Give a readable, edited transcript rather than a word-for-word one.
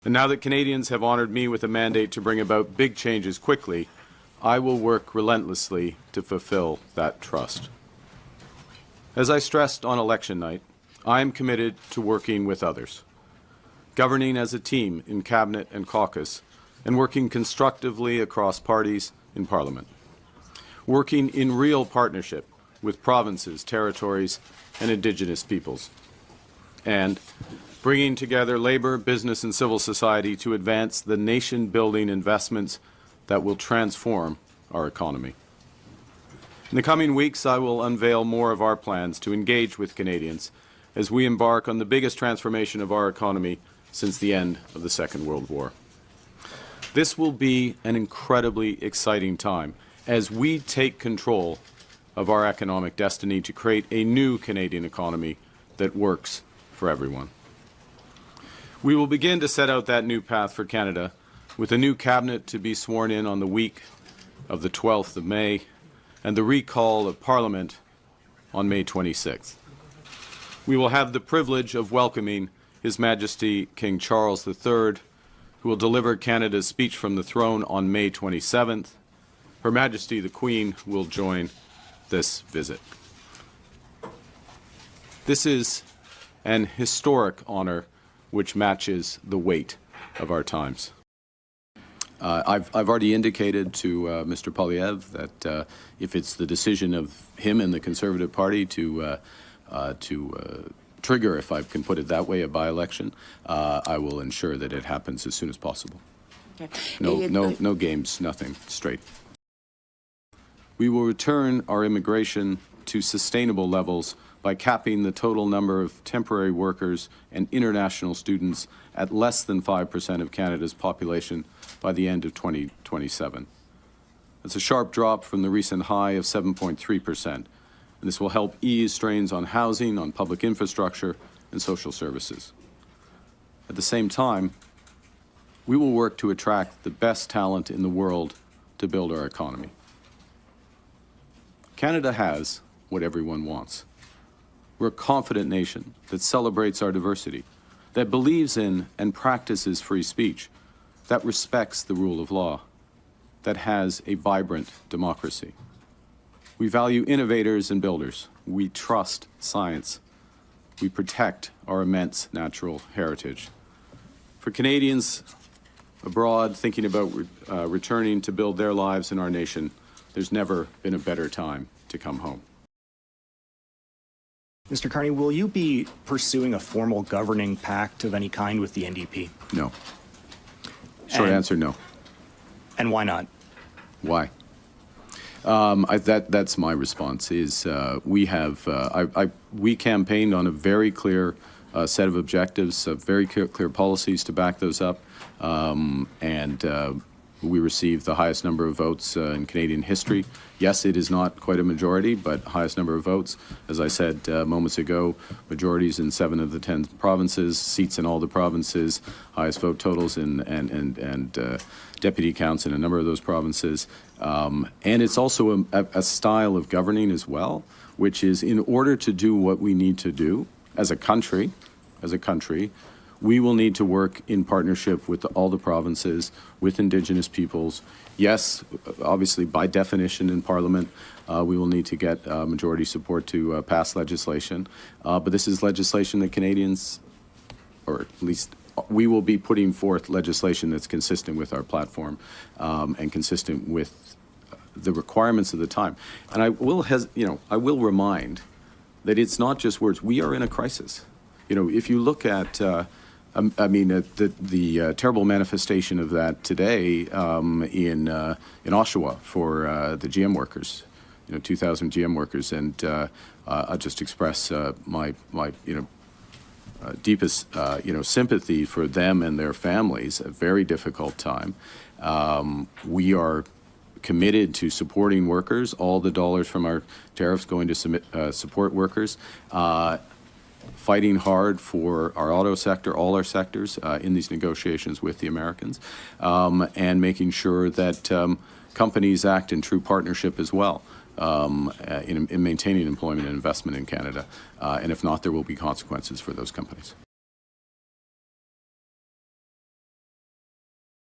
And now that Canadians have honoured me with a mandate to bring about big changes quickly, I will work relentlessly to fulfill that trust. As I stressed on election night, I am committed to working with others, governing as a team in Cabinet and caucus, and working constructively across parties in Parliament, working in real partnership with provinces, territories, and Indigenous peoples, and bringing together labour, business and civil society to advance the nation-building investments that will transform our economy. In the coming weeks, I will unveil more of our plans to engage with Canadians as we embark on the biggest transformation of our economy since the end of the Second World War. This will be an incredibly exciting time as we take control of our economic destiny to create a new Canadian economy that works for everyone. We will begin to set out that new path for Canada with a new cabinet to be sworn in on the week of the 12th of May and the recall of Parliament on May 26th. We will have the privilege of welcoming His Majesty King Charles III, who will deliver Canada's speech from the throne on May 27th. Her Majesty the Queen will join this visit. This is an historic honour which matches the weight of our times. I've already indicated to Mr. Poilievre that if it's the decision of him and the Conservative Party to trigger, if I can put it that way, a by-election, I will ensure that it happens as soon as possible. Okay. No games, nothing, straight. We will return our immigration to sustainable levels by capping the total number of temporary workers and international students at less than 5% of Canada's population by the end of 2027. That's a sharp drop from the recent high of 7.3%, and this will help ease strains on housing, on public infrastructure, and social services. At the same time, we will work to attract the best talent in the world to build our economy. Canada has what everyone wants. We're a confident nation that celebrates our diversity, that believes in and practices free speech, that respects the rule of law, that has a vibrant democracy. We value innovators and builders. We trust science. We protect our immense natural heritage. For Canadians abroad thinking about returning to build their lives in our nation, there's never been a better time to come home. Mr. Carney, will you be pursuing a formal governing pact of any kind with the NDP? No. Short answer, no. And why not? Why? That's my response. Is we campaigned on a very clear set of objectives, very clear policies to back those up, and we received the highest number of votes in Canadian history. Yes, it is not quite a majority, but highest number of votes. As I said moments ago, majorities in 7 of the 10 provinces, seats in all the provinces, highest vote totals and deputy counts in a number of those provinces. And it's also a style of governing as well, which is in order to do what we need to do as a country, we will need to work in partnership with all the provinces, with Indigenous peoples. Yes, obviously, by definition in Parliament, we will need to get majority support to pass legislation. But this is legislation that Canadians, or at least we will be putting forth legislation that's consistent with our platform and consistent with the requirements of the time. And I will remind that it's not just words. We are in a crisis. You know, if you look at the terrible manifestation of that today in Oshawa for the GM workers, 2,000 GM workers, and I'll just express my deepest sympathy for them and their families. A very difficult time. We are committed to supporting workers. All the dollars from our tariffs going to support workers. Fighting hard for our auto sector, all our sectors in these negotiations with the Americans, and making sure that companies act in true partnership as well in maintaining employment and investment in Canada. And if not, there will be consequences for those companies.